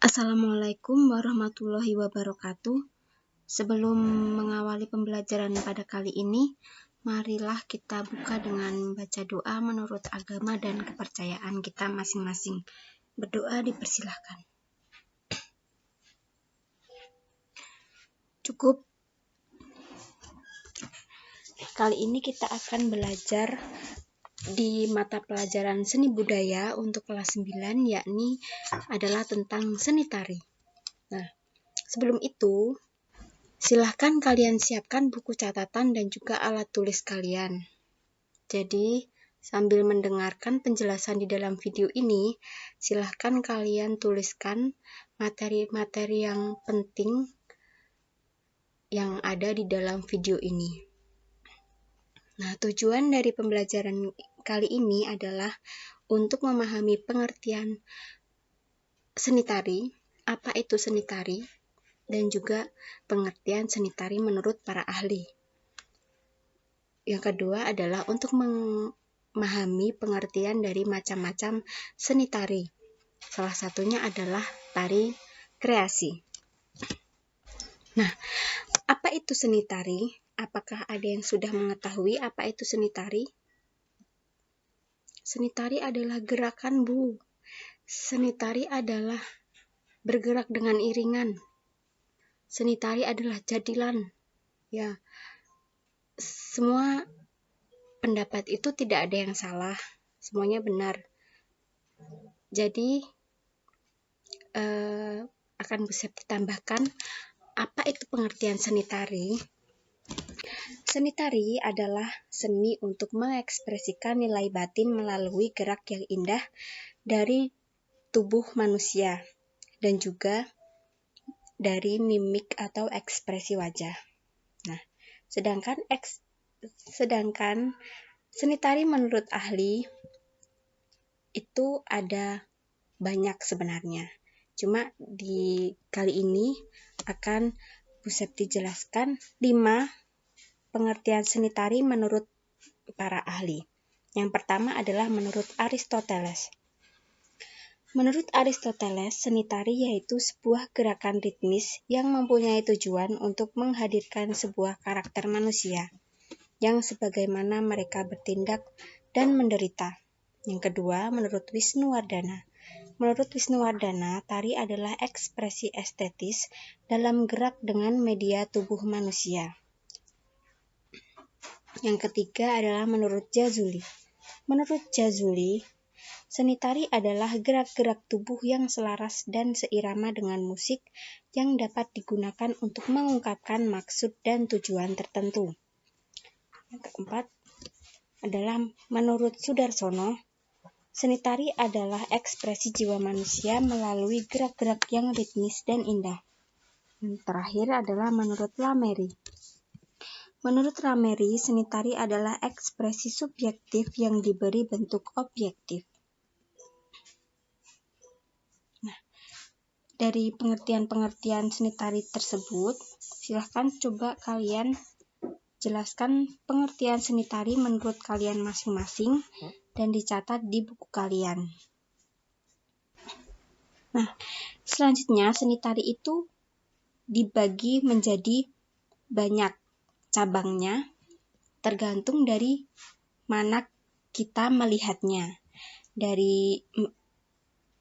Assalamualaikum warahmatullahi wabarakatuh. Sebelum mengawali pembelajaran pada kali ini, marilah kita buka dengan baca doa menurut agama dan kepercayaan kita masing-masing. Berdoa dipersilahkan. Cukup. Kali ini kita akan belajar di mata pelajaran seni budaya untuk kelas 9, yakni adalah tentang seni tari. Nah, sebelum itu, silahkan kalian siapkan buku catatan dan juga alat tulis kalian. Jadi, sambil mendengarkan penjelasan di dalam video ini, silahkan kalian tuliskan materi-materi yang penting yang ada di dalam video ini. Nah, tujuan dari pembelajaran kali ini adalah untuk memahami pengertian seni tari, apa itu seni tari, dan juga pengertian seni tari menurut para ahli. Yang kedua adalah untuk memahami pengertian dari macam-macam seni tari. Salah satunya adalah tari kreasi. Nah, apa itu seni tari? Apakah ada yang sudah mengetahui apa itu seni tari? Seni tari adalah gerakan, Bu. Seni tari adalah bergerak dengan iringan. Seni tari adalah jadilan. Ya, semua pendapat itu tidak ada yang salah. Semuanya benar. Jadi, akan bisa ditambahkan apa itu pengertian seni tari. Seni tari adalah seni untuk mengekspresikan nilai batin melalui gerak yang indah dari tubuh manusia dan juga dari mimik atau ekspresi wajah. Nah, sedangkan seni tari menurut ahli itu ada banyak sebenarnya. Cuma di kali ini akan Bu Septi jelaskan 5 pengertian seni tari menurut para ahli. Yang pertama adalah menurut Aristoteles. Menurut Aristoteles, seni tari yaitu sebuah gerakan ritmis yang mempunyai tujuan untuk menghadirkan sebuah karakter manusia yang sebagaimana mereka bertindak dan menderita. Yang kedua, menurut Wisnuwardana. Menurut Wisnuwardana, tari adalah ekspresi estetis dalam gerak dengan media tubuh manusia. Yang ketiga adalah menurut Jazuli. Menurut Jazuli, seni tari adalah gerak-gerak tubuh yang selaras dan seirama dengan musik yang dapat digunakan untuk mengungkapkan maksud dan tujuan tertentu. Yang keempat adalah menurut Sudarsono, seni tari adalah ekspresi jiwa manusia melalui gerak-gerak yang ritmis dan indah. Yang terakhir adalah menurut Lamery. Menurut Lamery, seni tari adalah ekspresi subjektif yang diberi bentuk objektif. Nah, dari pengertian-pengertian seni tari tersebut, silahkan coba kalian jelaskan pengertian seni tari menurut kalian masing-masing dan dicatat di buku kalian. Nah, selanjutnya seni tari itu dibagi menjadi banyak cabangnya, tergantung dari mana kita melihatnya.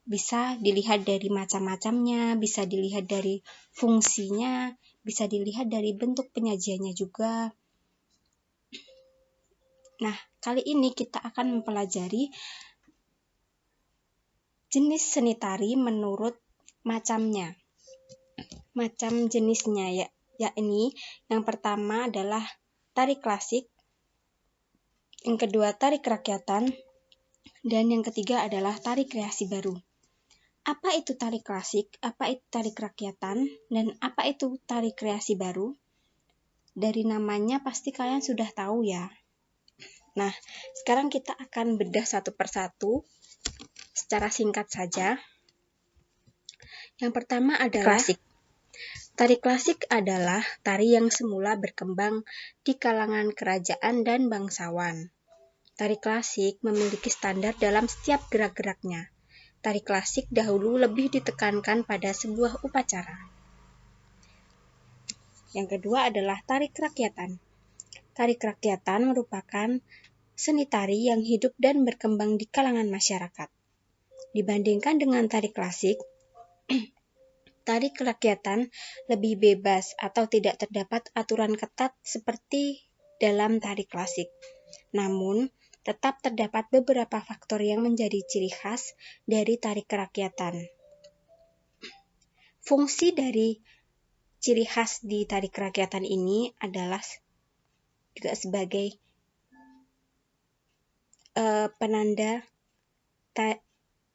Bisa dilihat dari macam-macamnya, bisa dilihat dari fungsinya, bisa dilihat dari bentuk penyajiannya juga. Nah, kali ini kita akan mempelajari jenis seni tari menurut macamnya. Macam jenisnya yakni yang pertama adalah tari klasik, yang kedua tari kerakyatan, dan yang ketiga adalah tari kreasi baru. Apa itu tari klasik, apa itu tari kerakyatan, dan apa itu tari kreasi baru? Dari namanya pasti kalian sudah tahu ya. Nah, sekarang kita akan bedah satu persatu secara singkat saja. Yang pertama adalah klasik. Tari klasik adalah tari yang semula berkembang di kalangan kerajaan dan bangsawan. Tari klasik memiliki standar dalam setiap gerak-geraknya. tari klasik dahulu lebih ditekankan pada sebuah upacara. Yang kedua adalah tari kerakyatan. Tari kerakyatan merupakan seni tari yang hidup dan berkembang di kalangan masyarakat. Dibandingkan dengan tari klasik, tari kerakyatan lebih bebas atau tidak terdapat aturan ketat seperti dalam tari klasik. Namun, tetap terdapat beberapa faktor yang menjadi ciri khas dari tari kerakyatan. Fungsi dari ciri khas di tari kerakyatan ini adalah juga sebagai penanda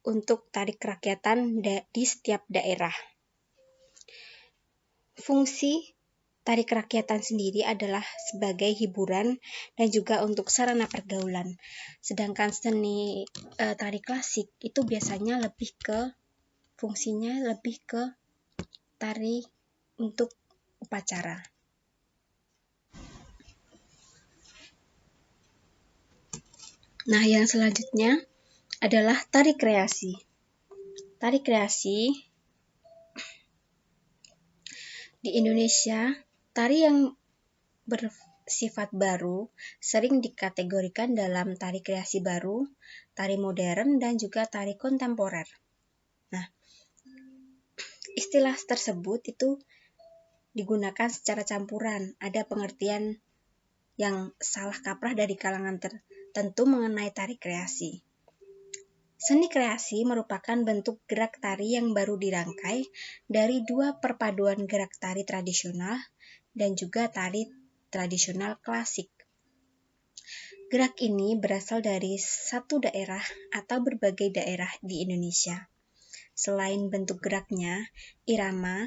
untuk tari kerakyatan di setiap daerah. Fungsi tari kerakyatan sendiri adalah sebagai hiburan dan juga untuk sarana pergaulan. Sedangkan seni tari klasik itu biasanya fungsinya lebih ke tari untuk upacara. Nah, yang selanjutnya adalah tari kreasi. Tari kreasi di Indonesia, tari yang bersifat baru sering dikategorikan dalam tari kreasi baru, tari modern, dan juga tari kontemporer. Nah, istilah tersebut itu digunakan secara campuran. Ada pengertian yang salah kaprah dari kalangan tertentu mengenai tari kreasi. Seni kreasi merupakan bentuk gerak tari yang baru dirangkai dari dua perpaduan gerak tari tradisional dan juga tari tradisional klasik. Gerak ini berasal dari satu daerah atau berbagai daerah di Indonesia. Selain bentuk geraknya, irama,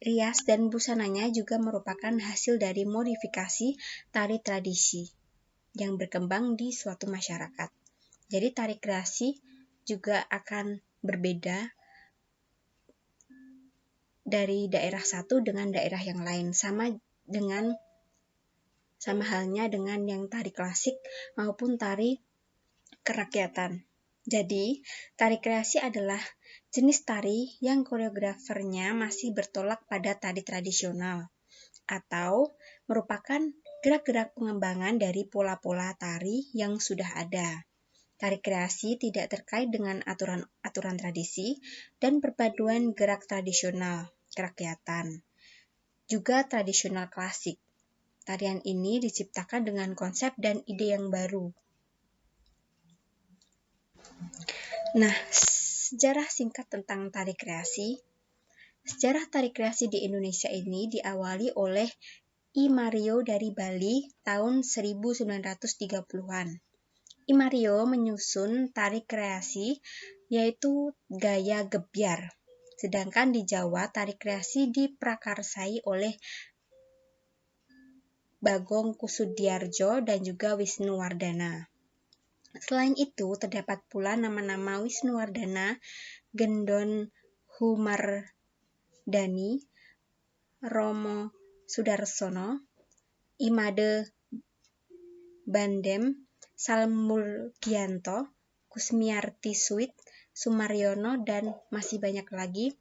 rias, dan busananya juga merupakan hasil dari modifikasi tari tradisi yang berkembang di suatu masyarakat. Jadi tari kreasi juga akan berbeda dari daerah satu dengan daerah yang lain, sama halnya dengan yang tari klasik maupun tari kerakyatan. Jadi, tari kreasi adalah jenis tari yang koreografernya masih bertolak pada tari tradisional atau merupakan gerak-gerak pengembangan dari pola-pola tari yang sudah ada. Tari kreasi tidak terkait dengan aturan tradisi dan perpaduan gerak tradisional kerakyatan, juga tradisional klasik. Tarian ini diciptakan dengan konsep dan ide yang baru. Nah, sejarah singkat tentang tari kreasi. Sejarah tari kreasi di Indonesia ini diawali oleh I. Mario dari Bali tahun 1930-an. I. Mario menyusun tari kreasi yaitu gaya gebyar. Sedangkan di Jawa, tari kreasi diprakarsai oleh Bagong Kussudiardja dan juga Wisnuwardana. Selain itu, terdapat pula nama-nama Wisnuwardana, Gendon Humardani, Romo Sudarsono, Imade Bandem, Salmulgianto, Kusmiarti Suit, Sumaryono, dan masih banyak lagi.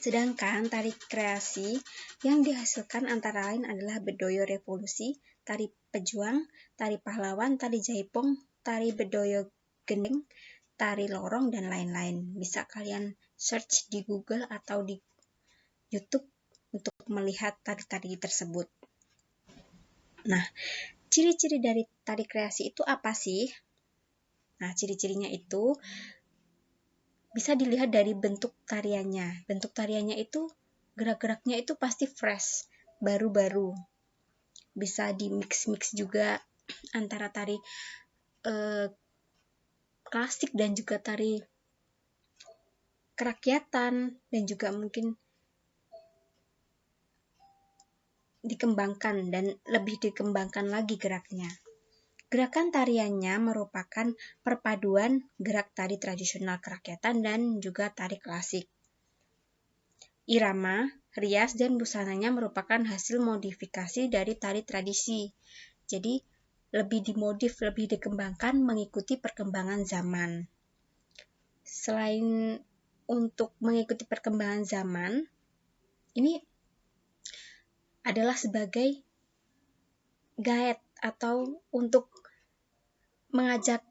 Sedangkan tari kreasi yang dihasilkan antara lain adalah Bedoyo Revolusi, tari pejuang, tari pahlawan, tari jaipong, tari bedoyo gendeng, tari lorong, dan lain-lain. Bisa kalian search di Google atau di YouTube untuk melihat tari-tari tersebut. Nah, ciri-ciri dari tari kreasi itu apa sih? Nah, ciri-cirinya itu bisa dilihat dari bentuk tariannya. Bentuk tariannya itu, gerak-geraknya itu pasti fresh, baru-baru. Bisa di-mix-mix juga antara tari klasik dan juga tari kerakyatan, dan juga mungkin dikembangkan dan lebih dikembangkan lagi geraknya. Gerakan tariannya merupakan perpaduan gerak tari tradisional kerakyatan dan juga tari klasik. Irama, rias, dan busananya merupakan hasil modifikasi dari tari tradisi. Jadi, lebih dimodif, lebih dikembangkan mengikuti perkembangan zaman. Selain untuk mengikuti perkembangan zaman, ini adalah sebagai guide atau untuk mengajak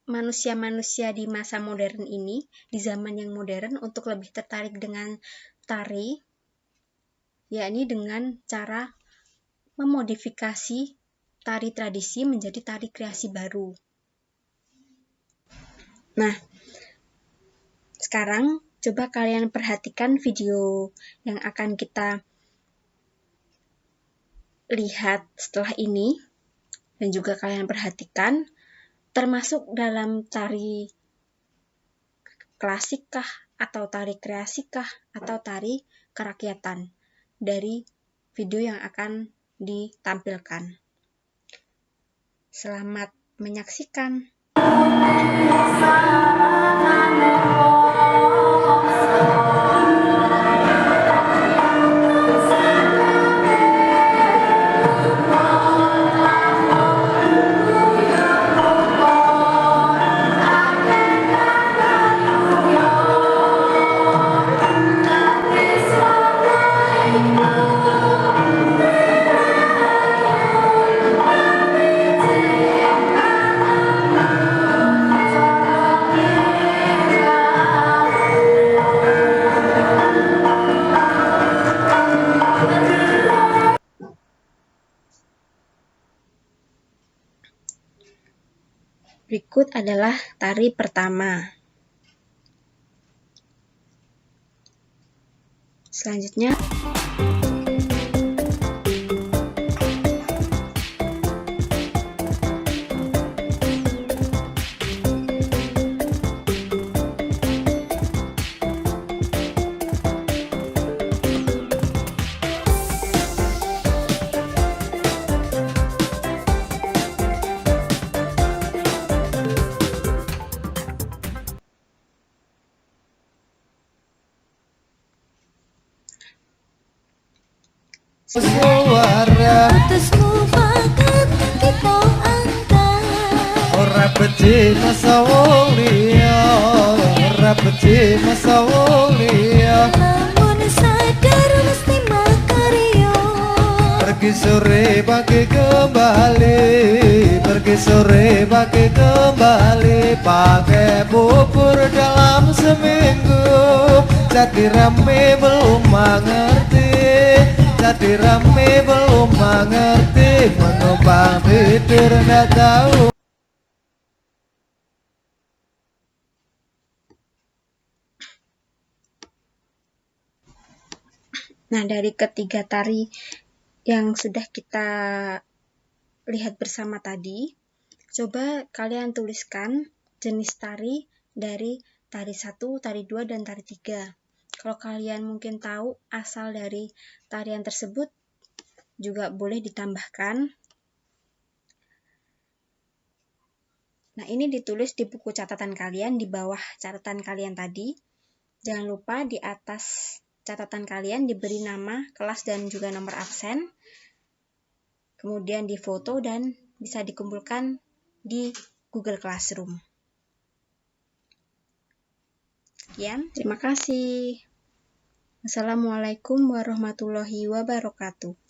manusia-manusia di masa modern ini, di zaman yang modern, untuk lebih tertarik dengan tari, yakni dengan cara memodifikasi tari tradisi menjadi tari kreasi baru. Nah, sekarang coba kalian perhatikan video yang akan kita lihat setelah ini, dan juga kalian perhatikan termasuk dalam tari klasikkah, atau tari kreasikah, atau tari kerakyatan dari video yang akan ditampilkan. Selamat menyaksikan. Berikut adalah tari pertama. Selanjutnya, suara putusmu banget kita angkat. Ora becik masa wong liya, ora becik masa wong liya. Lamun sadar mesti makarya. Pergi sore pagi kembali, pergi sore pagi kembali. Pakai bubur dalam seminggu, jadi rame belum mengerti. Jadi rame belum mengerti, menumpang tidur nggak tahu. nah dari ketiga tari yang sudah kita lihat bersama tadi, coba kalian tuliskan jenis tari dari tari 1, tari 2, dan tari 3. Kalau kalian mungkin tahu asal dari tarian tersebut, juga boleh ditambahkan. Nah, ini ditulis di buku catatan kalian, di bawah catatan kalian tadi. Jangan lupa di atas catatan kalian diberi nama, kelas, dan juga nomor absen. Kemudian difoto dan bisa dikumpulkan di Google Classroom. Sekian, terima kasih. Assalamualaikum warahmatullahi wabarakatuh.